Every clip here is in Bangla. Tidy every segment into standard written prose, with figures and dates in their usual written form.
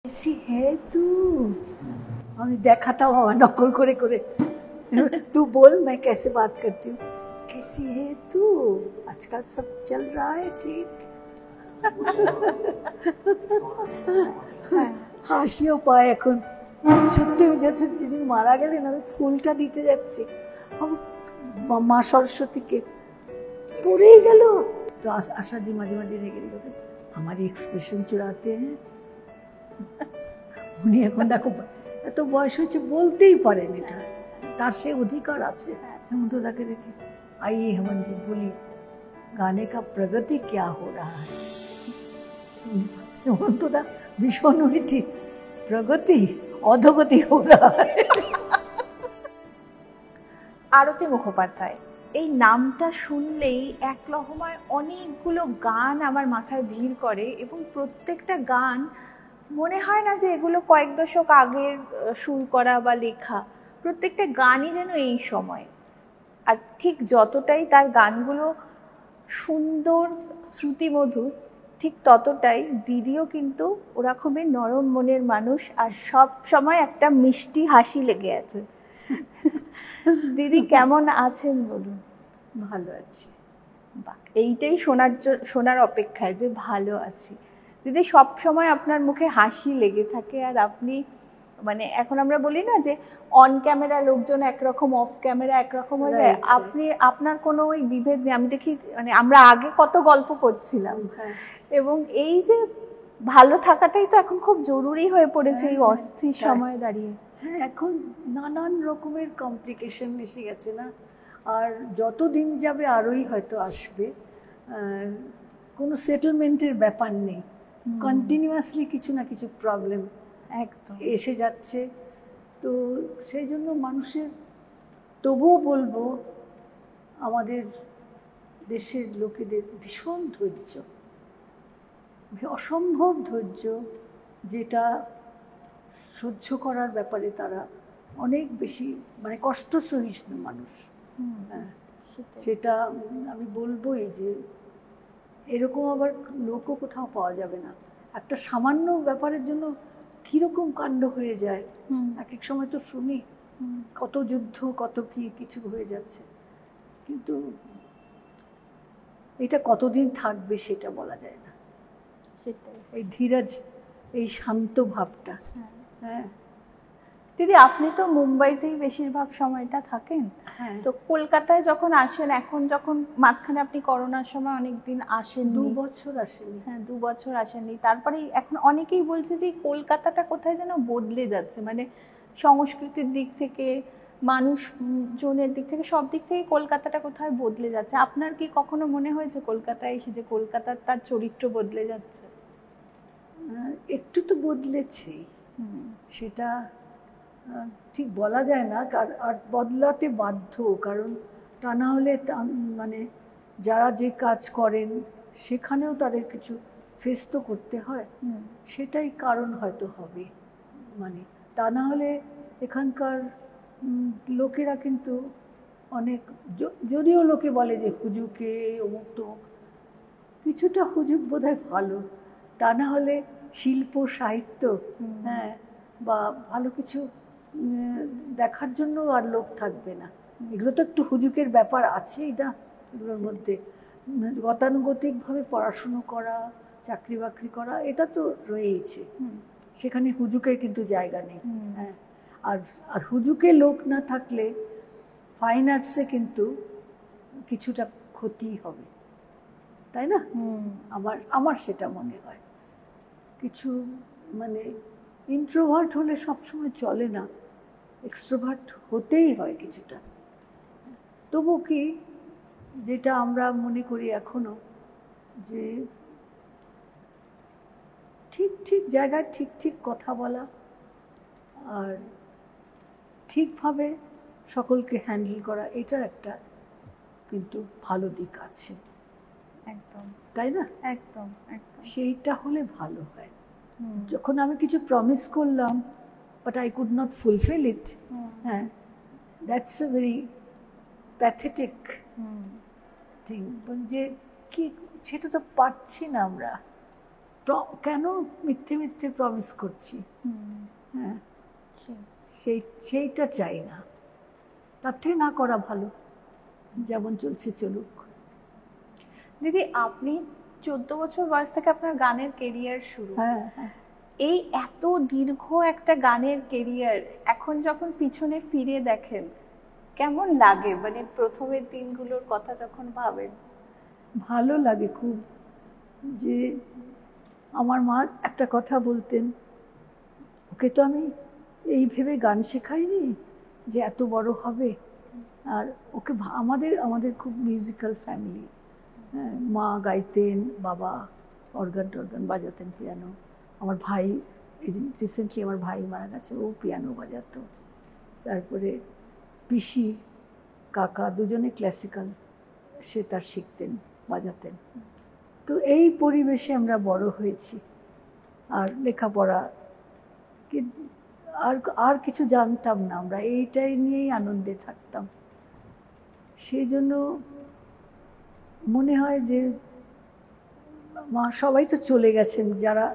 कैसी है तू? मैं देखाता हूँ नकल करे करे। तू बोल मैं कैसे बात करती हूँ। कैसी है तू? आजकल सब चल रहा है ठीक। হাসিও পায় এখন। সত্যি যাচ্ছে দিদি মারা গেলেন আমি ফুলটা দিতে যাচ্ছি মা সরস্বতীকে পড়েই গেল। তো আশাজি মাঝে মাঝে রেগে রেগে हमारी एक्सप्रेशन चुराते हैं। উনি এখন দেখো এত বয়স হয়েছে বলতেই পারেন এটা, তার সে অধিকার আছে। হেমন্তদাকে দেখে आइए हेमंत जी बोलिए गाने का प्रगति क्या हो रहा है। হেমন্তদা ভীষণ ঠিক প্রগতি অধোগতি हो रहा है। আরতি মুখোপাধ্যায়, এই নামটা শুনলেই এক লহমায় অনেকগুলো গান আমার মাথায় ভিড় করে এবং প্রত্যেকটা গান মনে হয় না যে এগুলো কয়েক দশক আগের সুর করা বা লেখা। প্রত্যেকটা গানই যেন এই সময়। আর ঠিক যতটাই তার গানগুলো সুন্দর শ্রুতিমধুর, ঠিক ততটাই দিদিও কিন্তু ওরকমই নরম মনের মানুষ, আর সব সময় একটা মিষ্টি হাসি লেগে আছে। দিদি কেমন আছেন বলুন? ভালো আছি। বাহ, এইটাই শোনার অপেক্ষায় যে ভালো আছি। দিদি সব সময় আপনার মুখে হাসি লেগে থাকে, আর আপনি মানে এখন আমরা বলি না যে অন ক্যামেরা লোকজন একরকম, অফ ক্যামেরা একরকম হয়ে যায়, আপনার কোনো ওই বিভেদ নেই। আমি দেখি মানে আমরা আগে কত গল্প করছিলাম, এবং এই যে ভালো থাকাটাই তো এখন খুব জরুরি হয়ে পড়েছে এই অস্থির সময়ে দাঁড়িয়ে। হ্যাঁ, এখন নানান রকমের কমপ্লিকেশন এসে গেছে না, আর যত দিন যাবে আরোই হয়তো আসবে। কোনো সেটেলমেন্টের ব্যাপার নেই, কন্টিনিউয়াসলি কিছু না কিছু প্রবলেম একদম এসে যাচ্ছে। তো সেই জন্য মানুষের, তবুও বলবো আমাদের দেশের লোকেদের ভীষণ ধৈর্য, অসম্ভব ধৈর্য, যেটা সহ্য করার ব্যাপারে তারা অনেক বেশি মানে কষ্ট সহিষ্ণু মানুষ। সেটা আমি বলবোই যে এরকম আবার লোকও কোথাও পাওয়া যাবে না। একটা সামান্য ব্যাপারের জন্য কীরকম কাণ্ড হয়ে যায় এক এক সময় তো শুনি, কত যুদ্ধ কত কিছু হয়ে যাচ্ছে, কিন্তু এটা কতদিন থাকবে সেটা বলা যায় না। সেটাই এই ধীরজ, এই শান্ত ভাবটা। হ্যাঁ দিদি, আপনি তো মুম্বাইতেই বেশিরভাগ সময়টা থাকেন। হ্যাঁ, তো কলকাতায় যখন আসেন, এখন যখন মাঝখানে আপনি করোনার সময় অনেকদিন আসেন, 2 বছর আসেনি। হ্যাঁ 2 বছর আসেননি, তারপরে এখন অনেকেই বলছে যে কলকাতাটা কোথায় যেন বদলে যাচ্ছে, মানে সংস্কৃতির দিক থেকে, মানুষজনের দিক থেকে, সব দিক থেকে কলকাতাটা কোথায় বদলে যাচ্ছে। আপনার কি কখনো মনে হয়েছে কলকাতায় এসে যে কলকাতার তার চরিত্র বদলে যাচ্ছে? একটু তো বদলেছেই, সেটা ঠিক বলা যায় না, আর বদলাতে বাধ্য, কারণ তা না হলে মানে যারা যে কাজ করেন সেখানেও তাদের কিছু ফেস তো করতে হয়, সেটাই কারণ হয়তো হবে। মানে তা না হলে এখানকার লোকেরা কিন্তু অনেক, যদিও লোকে বলে যে হুজুকে অমুক তমুক, কিছুটা হুজুক বোধহয় ভালো, তা না হলে শিল্প সাহিত্য হ্যাঁ বা ভালো কিছু দেখার জন্য আর লোক থাকবে না। এগুলো তো একটু হুজুকের ব্যাপার আছে, এটা এগুলোর মধ্যে গতানুগতিকভাবে পড়াশুনো করা, চাকরি বাকরি করা, এটা তো রয়েইছে, সেখানে হুজুকের কিন্তু জায়গা নেই। হ্যাঁ, আর হুজুকে লোক না থাকলে ফাইন আর্টসে কিন্তু কিছুটা ক্ষতি হবে, তাই না? আমার সেটা মনে হয়। কিছু মানে ইন্ট্রোভার্ট হলে সবসময় চলে না, এক্সট্রোভার্ট হতেই হয় কিছুটা। তবু কি, যেটা আমরা মনে করি এখনো, যে ঠিক ঠিক জায়গায় ঠিক ঠিক কথা বলা আর ঠিকভাবে সকলকে হ্যান্ডেল করা, এটার একটা কিন্তু ভালো দিক আছে। একদম, তাই না? একদম একদম সেইটা হলে ভালো হয়। যখন আমি কিছু প্রমিস করলাম but I could not fulfil it, হ্যাঁ, that's a very pathetic thing, যে কি সেটা তো পারছি না আমরা, কেন মিথ্যে মিথ্যে প্রমিস করছি? হ্যাঁ, সেইটা চাই না, তার থেকে না করা ভালো, যেমন চলছে চলুক। দিদি, আপনি 14 বছর বয়স থেকে আপনার গানের কেরিয়ার শুরু। হ্যাঁ হ্যাঁ। এই এত দীর্ঘ একটা গানের কেরিয়ার এখন যখন পিছনে ফিরে দেখেন কেমন লাগে? মানে প্রথমের দিনগুলোর কথা যখন ভাবেন। ভালো লাগে খুব, যে আমার মা একটা কথা বলতেন, ওকে তো আমি এই ভেবে গান শেখাইনি যে এত বড় হবে। আর ওকে আমাদের খুব মিউজিক্যাল ফ্যামিলি। হ্যাঁ, মা গাইতেন, বাবা অর্গান টর্গান বাজাতেন, পিয়ানো। আমার ভাই, এই রিসেন্টলি আমার ভাই মারা গেছে, ও পিয়ানো বাজাতো। তারপরে পিসি, কাকা দুজনে ক্লাসিক্যাল সেতার শিখতেন, বাজাতেন। তো এই পরিবেশে আমরা বড় হয়েছি। আর লেখাপড়া আর কিছু জানতাম না, আমরা এইটাই নিয়েই আনন্দে থাকতাম। সেই জন্য মনে হয় যে মা, সবাই তো চলে গেছেন, যারা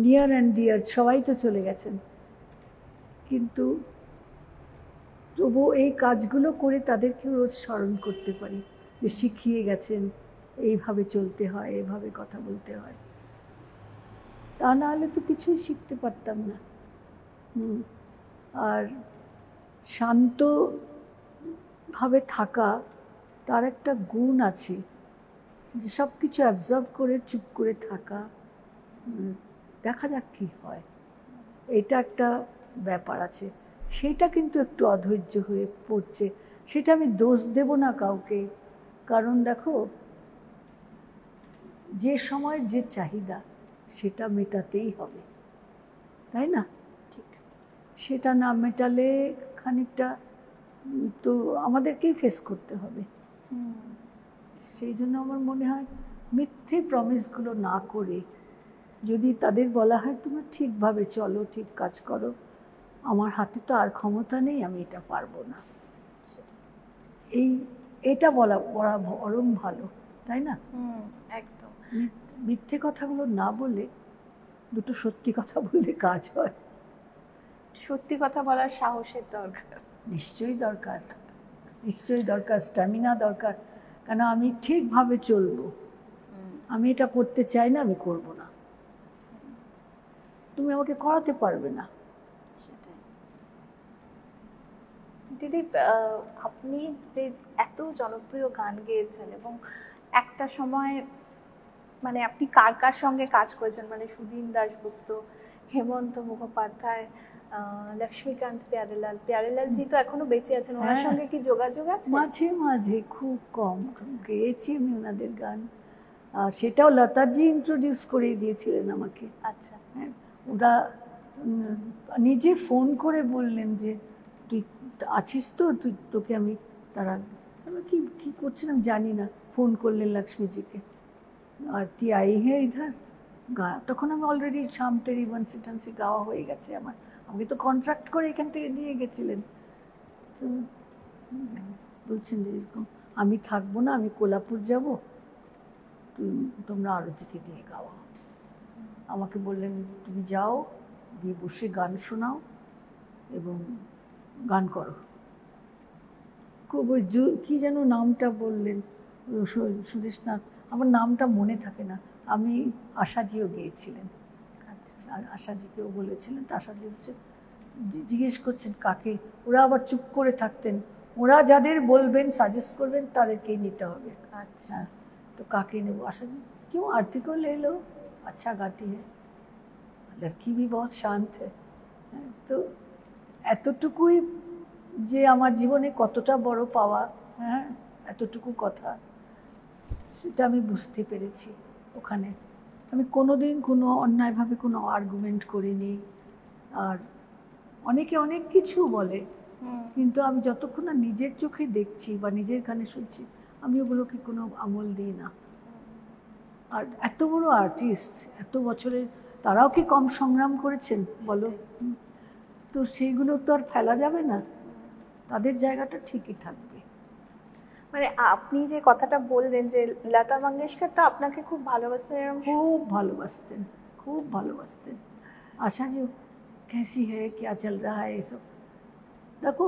নিয়ার অ্যান্ড ডিয়ার সবাই তো চলে গেছেন, কিন্তু তবুও এই কাজগুলো করে তাদেরকেও রোজ স্মরণ করতে পারি, যে শিখিয়ে গেছেন এইভাবে চলতে হয়, এইভাবে কথা বলতে হয়। তা না হলে তো কিছুই শিখতে পারতাম না। আর শান্তভাবে থাকা, তার একটা গুণ আছে, যে সব কিছু অ্যাবজর্ব করে চুপ করে থাকা, দেখা যাক কী হয়, এটা একটা ব্যাপার আছে। সেটা কিন্তু একটু অধৈর্য হয়ে পড়ছে। সেটা আমি দোষ দেব না কাউকে, কারণ দেখো, যে সময়ের যে চাহিদা সেটা মেটাতেই হবে, তাই না? ঠিক, সেটা না মেটালে খানিকটা তো আমাদেরকেই ফেস করতে হবে। সেই জন্য আমার মনে হয় মিথ্যে প্রমিসগুলো না করে, যদি তাদের বলা হয় তোমরা ঠিকভাবে চলো, ঠিক কাজ করো, আমার হাতে তো আর ক্ষমতা নেই, আমি এটা পারবো না, এটা বলা বরং ভালো, তাই না? একদম। মিথ্যে কথাগুলো না বলে দুটো সত্যি কথা বললে কাজ হয়। সত্যি কথা বলার সাহসের দরকার। নিশ্চয়ই দরকার, নিশ্চয়ই দরকার, স্ট্যামিনা দরকার। কেন আমি ঠিকভাবে চলবো, আমি এটা করতে চাই না, আমি করব না, তুমি আমাকে করাতে পারবে না। দিদি, আপনি যে এত জনপ্রিয় গান গেয়েছেন এবং একটা সময় মানে আপনি কার কার সঙ্গে কাজ করেছেন, মানে সুদিন দাশগুপ্ত, হেমন্ত মুখোপাধ্যায়, লক্ষ্মীকান্ত প্যারেলাল জি তো এখনো বেঁচে আছেন, ওনার সঙ্গে কি যোগাযোগ আছে? মাঝে মাঝে, খুব কম গেয়েছি আমি ওনাদের গান। আর সেটাও লতাজি ইন্ট্রোডিউস করে দিয়েছিলেন আমাকে। আচ্ছা। হ্যাঁ, ওরা নিজে ফোন করে বললেন যে তুই আছিস তো, তোকে আমি তারা কি কি করছিলাম জানি না, ফোন করলেন লক্ষ্মীজিকে, আর তুই আই হ্যাঁ ইধার গা। তখন আমি অলরেডি শাম তেরি বনসি টনসি গাওয়া হয়ে গেছে আমার, আমাকে তো কন্ট্রাক্ট করে এখান থেকে নিয়ে গেছিলেন। তো বলছেন যে এরকম, আমি থাকবো না, আমি কোলাপুর যাব, তোমরা আরতিকে দিয়ে গাওয়া। আমাকে বললেন তুমি যাও, গিয়ে বসে গান শোনাও এবং গান করো। খুব ওই কী যেন নামটা বললেন, সুরেশনাথ, আমার নামটা মনে থাকে না। আমি আশাজিও গিয়েছিলেন। আচ্ছা, আর আশাজিকেও বলেছিলেন, তা আশাজি হচ্ছে জিজ্ঞেস করছেন কাকে, ওরা আবার চুপ করে থাকতেন, ওরা যাদের বলবেন সাজেস্ট করবেন তাদেরকেই নিতে হবে। আচ্ছা, তো কাকে নেবো? আশাজি क्यों आरती को ले लो, अच्छा गाती है, लड़की भी बहुत शांत है। তো এতটুকুই যে আমার জীবনে কতটা বড় পাওয়া, হ্যাঁ, এতটুকু কথা, সেটা আমি বুঝতে পেরেছি ওখানে। আমি কোনোদিন কোনো অন্যায়ভাবে কোনো আর্গুমেন্ট করিনি। আর অনেকে অনেক কিছু বলে, কিন্তু আমি যতক্ষণ না নিজের চোখে দেখছি বা নিজের কানে শুনছি, আমি ওগুলোকে কোনো আমল দিই না। আর এত বড় আর্টিস্ট, এত বছরের, তারাও কি কম সংগ্রাম করেছেন বলো? তো সেইগুলো তো আর ফেলা যাবে না, তাদের জায়গাটা ঠিকই থাকবে। মানে আপনি যে কথাটা বললেন যে লতা মঙ্গেশকর তো আপনাকে খুব ভালোবাসতেন, খুব ভালোবাসতেন, খুব ভালোবাসতেন। আশা যে ক্যাসি হ্যায়, ক্যা চল রাহা হ্যায়, এসব। দেখো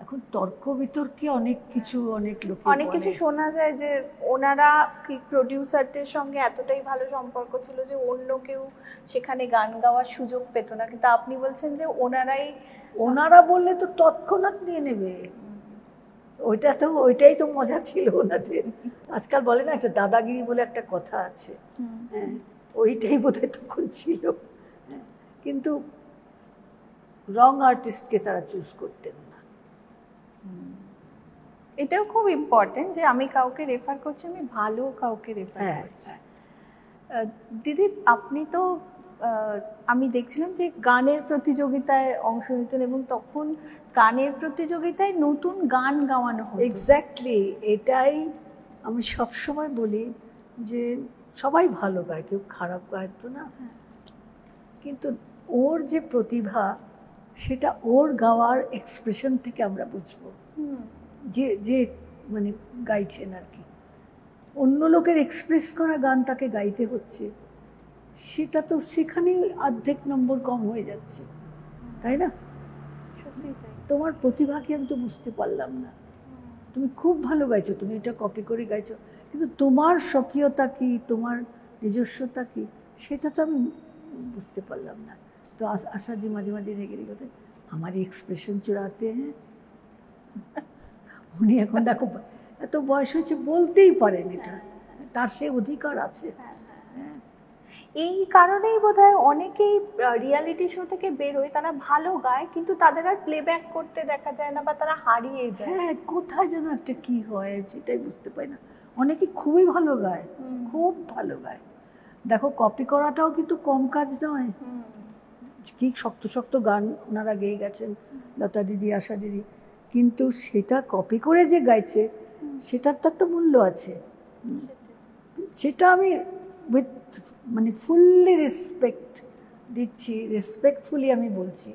এখন তর্ক বিতর্কে অনেক কিছু অনেক লোক অনেক কিছু শোনা যায় যে ওনারা কি প্রডিউসারদের সঙ্গে এতটাই ভালো সম্পর্ক ছিল যে অন্য কেউ সেখানে গান গাওয়ার সুযোগ পেত না, কিন্তু আপনি বলছেন যে ওনারা বললে তো তৎক্ষণাৎ নিয়ে নেবে। ওইটাই তো মজা ছিল ওনাদের। আজকাল বলে না একটা দাদাগিরি বলে একটা কথা আছে, হ্যাঁ, ওইটাই বোধহয় তখন ছিল। হ্যাঁ, কিন্তু রং আর্টিস্টকে তারা চুজ করতেন না। এটাও খুব ইম্পর্টেন্ট যে আমি কাউকে রেফার করছি, আমি ভালো কাউকে রেফার করছি। দিদি, আপনি তো আমি দেখছিলাম যে গানের প্রতিযোগিতায় অংশ নিতেন এবং তখন গানের প্রতিযোগিতায় নতুন গান গাওয়ানো হতো। এক্স্যাক্টলি, এটাই আমি সবসময় বলি যে সবাই ভালো গায়, কেউ খারাপ গায় তো না, কিন্তু ওর যে প্রতিভা সেটা ওর গাওয়ার এক্সপ্রেশন থেকে আমরা বুঝবো। যে যে মানে গাইছেন আর কি, অন্য লোকের এক্সপ্রেস করা গান তাকে গাইতে হচ্ছে, সেটা তো সেখানেই অর্ধেক নম্বর কম হয়ে যাচ্ছে, তাই না? তোমার প্রতিভাকে আমি তো বুঝতে পারলাম না। তুমি খুব ভালো গাইছো, তুমি এটা কপি করে গাইছো, কিন্তু তোমার স্বকীয়তা কি, তোমার নিজস্বতা কি, সেটা তো আমি বুঝতে পারলাম না। তো আশা যে মাঝে মাঝে রেগে রেগে আমার এক্সপ্রেশন চুরাতে হ্যাঁ। উনি এখন দেখো এত বয়স হয়েছে, বলতেই পারেন এটা, তার সে অধিকার আছে। এই কারণেই বোধহয় অনেকেই রিয়ালিটি শো থেকে বেরোয়, তারা ভালো গায় কিন্তু তাদের আর প্লেব্যাক করতে দেখা যায় না বা তারা হারিয়ে যায়। হ্যাঁ, কোথায় যেন একটা কি হয় সেটাই বুঝতে পারি না। অনেকে খুবই ভালো গায়, খুব ভালো গায়। দেখো কপি করাটাও কিন্তু কম কাজ নয়। কি শক্ত শক্ত গান ওনারা গেয়ে গেছেন, লতা দিদি, আশা দিদি, কিন্তু সেটা কপি করে যে গাইছে সেটার তো একটা মূল্য আছে। সেটা আমি উইথ মানে ফুললি রেসপেক্ট দিচ্ছি, রেসপেক্টফুলি আমি বলছি।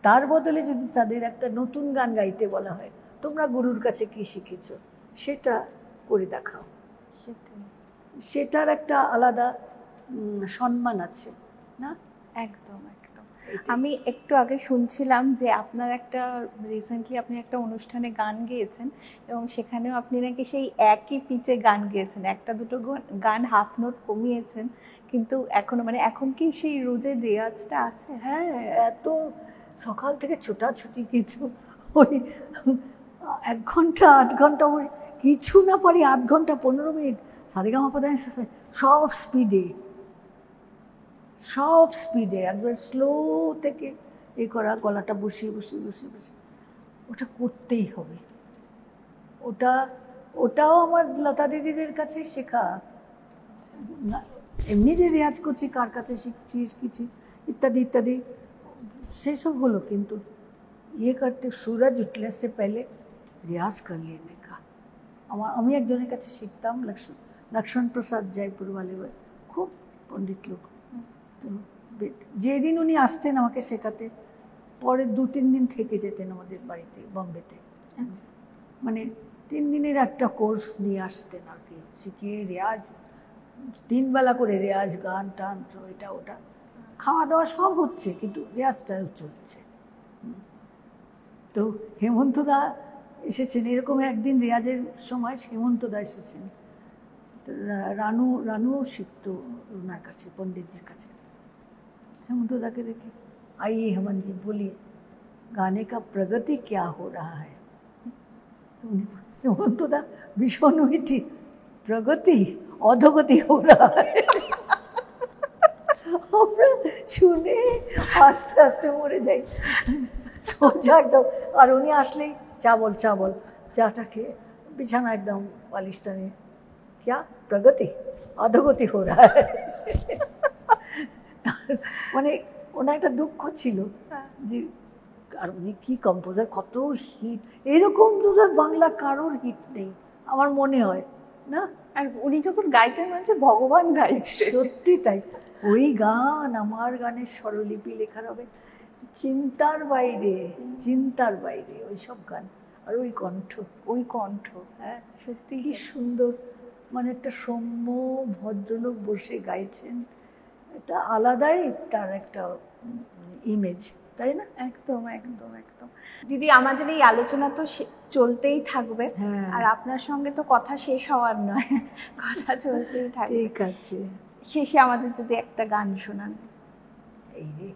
তার বদলে যদি তাদের একটা নতুন গান গাইতে বলা হয়, তোমরা গুরুর কাছে কি শিখেছো সেটা করে দেখাও, সেটার একটা আলাদা সম্মান আছে না? একদম একদম। আমি একটু আগে শুনছিলাম যে আপনার একটা রিসেন্টলি আপনি একটা অনুষ্ঠানে গান গেয়েছেন এবং সেখানেও আপনি নাকি সেই একই পিচে গান গেয়েছেন, একটা দুটো গান হাফ নোট কমিয়েছেন, কিন্তু এখনো মানে এখন কি সেই রোজের রেওয়াজটা আছে? হ্যাঁ, এত সকাল থেকে ছোটাছুটি, কিছু ওই 1 ঘন্টা 8 ঘন্টা ওই কিছু না পারি 8 ঘন্টা 15 মিনিট সারেগামাপা সব স্পিডে একবার স্লো থেকে এ করা, গলাটা বসিয়ে বসিয়ে বসিয়ে বসিয়ে ওটা করতেই হবে। ওটাও আমার লতা দিদিদের কাছে শেখা। এমনি যে রেয়াজ করছি, কার কাছে শিখছি ইত্যাদি ইত্যাদি সেসব হলো, কিন্তু ইয়ে করতে सूरज उठने से पहले रियाज कर लेने का। আমি একজনের কাছে শিখতাম, লক্ষ্মণ প্রসাদ জয়পুর वाले, খুব পণ্ডিত লোক। তো যেদিন উনি আসতেন আমাকে শেখাতে, পরে 2-3 দিন থেকে যেতেন আমাদের বাড়িতে বম্বেতে। মানে 3 দিনের একটা কোর্স নিয়ে আসতেন আর কি, শিখিয়ে রেয়াজ 3 বেলা করে রেয়াজ, গান টান এটা ওটা, খাওয়া দাওয়া সব হচ্ছে, কিন্তু রেয়াজটাও চলছে। তো হেমন্তদা এসেছেন এরকম একদিন রেয়াজের সময়, হেমন্তদা এসেছেন, রানুও শিখত ওনার কাছে, पंडित जी কাছে। हेमंतदा के देखे, आइए हेमंत जी बोलिए गाने का प्रगति क्या हो रहा है। तो हेमंतदा भीषण मिठी, प्रगति अधोगति हो रहा है। আমরা শুনে আস্তে আস্তে মরে যাই সোজা একদম। আর উনি আসলেই চাবল চাটা খেয়ে বিছানা একদম বালিশটা নিয়ে, क्या प्रगति अधोगति हो रहा है। মানে ওনার একটা দুঃখ ছিল যে, আর উনি কি কম্পোজার, কত হিট, এরকম দুধের বাংলা কারোর হিট নেই আমার মনে হয় না। আর উনি যখন গাইতেন মনে হচ্ছে ভগবান গাইছে, সত্যি তাই। ওই গান, আমার গানের স্বরলিপি লেখার হবে চিন্তার বাইরে ওই সব গান, আর ওই কণ্ঠ, হ্যাঁ সত্যি কি সুন্দর। মানে একটা সৌম্য ভদ্রলোক বসে গাইছেন, একটা আলাদাই তার একটা ইমেজ, তাই না? একদম একদম একদম। দিদি, আমাদের এই আলোচনা তো চলতেই থাকবে, হ্যাঁ। আর আপনার সঙ্গে তো কথা শেষ হওয়ার নয়, কথা চলতেই থাকবে। ঠিক আছে। শেষে আমাদের যদি একটা গান শোনান। এই রে,